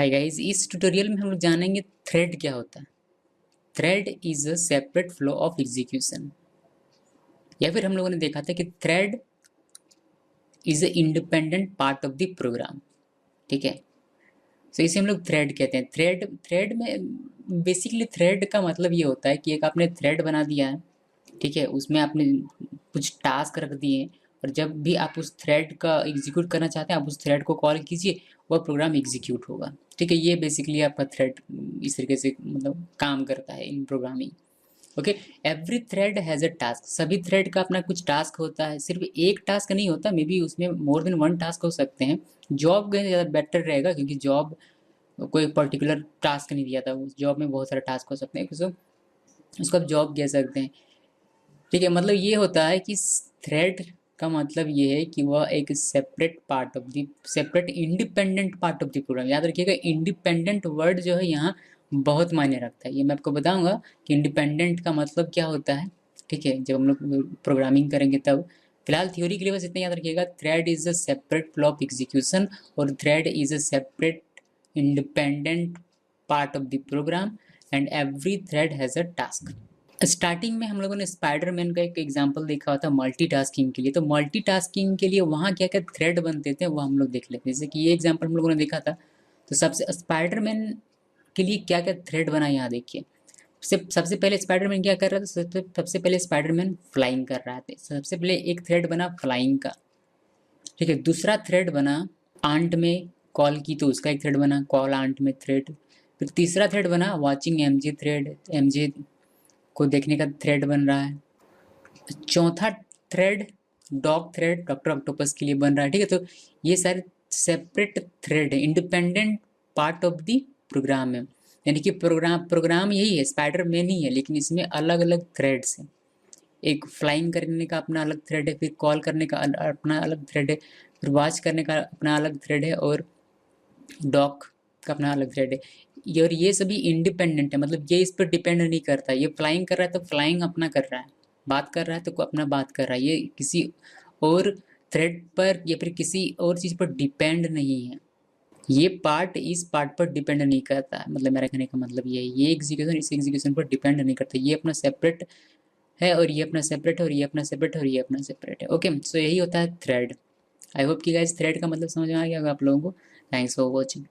Hi guys, इस tutorial में हम लोग जानेंगे थ्रेड क्या होता है। Thread is a separate flow of execution, या फिर हम लोगों ने देखा था कि thread is a independent part of the program. ठीक है, तो इसे हम लोग थ्रेड कहते हैं। थ्रेड थ्रेड में बेसिकली थ्रेड का मतलब ये होता है कि एक आपने थ्रेड बना दिया है। ठीक है, उसमें आपने कुछ टास्क रख दिए हैं, और जब भी आप उस थ्रेड का एग्जीक्यूट करना चाहते हैं आप उस थ्रेड को कॉल कीजिए, वह प्रोग्राम एग्जीक्यूट होगा। ठीक है, ये बेसिकली आपका थ्रेड इस तरीके से मतलब काम करता है इन programming. Okay, every thread has a task. सभी थ्रेड का अपना कुछ टास्क होता है, सिर्फ एक टास्क नहीं होता, मे बी उसमें मोर देन वन टास्क हो सकते हैं। जॉब में ज़्यादा बेटर रहेगा, क्योंकि जॉब कोई पर्टिकुलर टास्क नहीं दिया था, उस जॉब में बहुत सारे टास्क हो सकते हैं, उसको आप जॉब कह सकते हैं। ठीक है, मतलब ये होता है कि थ्रेड का मतलब ये है कि वह एक separate part of the separate independent part of the program. याद रखिएगा, इंडिपेंडेंट वर्ड जो है यहाँ बहुत मायने रखता है। ये मैं आपको बताऊंगा कि इंडिपेंडेंट का मतलब क्या होता है। ठीक है, जब हम लोग प्रोग्रामिंग करेंगे तब। फिलहाल थ्योरी के लिए बस इतना याद रखिएगा, thread is a separate flow of execution, और thread is a separate independent part of the program, and every thread has a task. Starting में हम लोगों ने स्पाइडरमैन का एक एग्जांपल देखा हुआ था मल्टीटास्किंग के लिए। तो मल्टीटास्किंग के लिए वहाँ क्या क्या थ्रेड बनते थे वो हम लोग देख लेते हैं। जैसे कि ये एग्जांपल हम लोगों ने देखा था, तो सबसे स्पाइडरमैन के लिए क्या क्या थ्रेड बना यहाँ देखिए। सबसे पहले स्पाइडरमैन क्या कर रहा था, सबसे पहले स्पाइडरमैन फ्लाइंग कर रहा था। सबसे पहले एक थ्रेड बना फ्लाइंग का। ठीक है, दूसरा थ्रेड बना आंट में कॉल की, तो उसका एक थ्रेड बना कॉल आंट में थ्रेड। फिर तीसरा थ्रेड बना वॉचिंग एमजे थ्रेड, एमजे को देखने का थ्रेड बन रहा है। चौथा thread dog thread doctor octopus के लिए बन रहा है। ठीक है, तो ये सारे सेपरेट थ्रेड है, independent part of the program है। यानी कि प्रोग्राम यही है, स्पाइडर मैन ही है, लेकिन इसमें अलग अलग थ्रेड्स हैं। एक फ्लाइंग करने का अपना अलग थ्रेड है, फिर कॉल करने का अपना अलग थ्रेड है, फिर वॉच करने का अपना अलग थ्रेड है, और डॉग का अपना अलग थ्रेड है। और ये सभी इंडिपेंडेंट है, मतलब ये इस पर डिपेंड नहीं करता। ये फ्लाइंग कर रहा है तो फ्लाइंग अपना कर रहा है, बात कर रहा है तो अपना बात कर रहा है, ये किसी और थ्रेड पर या फिर किसी और चीज़ पर डिपेंड नहीं है। ये पार्ट इस पार्ट पर डिपेंड नहीं करता है, मतलब मेरा कहने का मतलब ये है, ये एग्जीक्यूशन इस एग्जीक्यूशन पर डिपेंड नहीं करता। ये अपना सेपरेट है, और ये अपना सेपरेट है, और ये अपना सेपरेट है, और ये अपना सेपरेट है। ओके, सो यही होता है थ्रेड। आई होप कि गाइस थ्रेड का मतलब समझ में आ गया होगा आप लोगों को। Thanks for watching.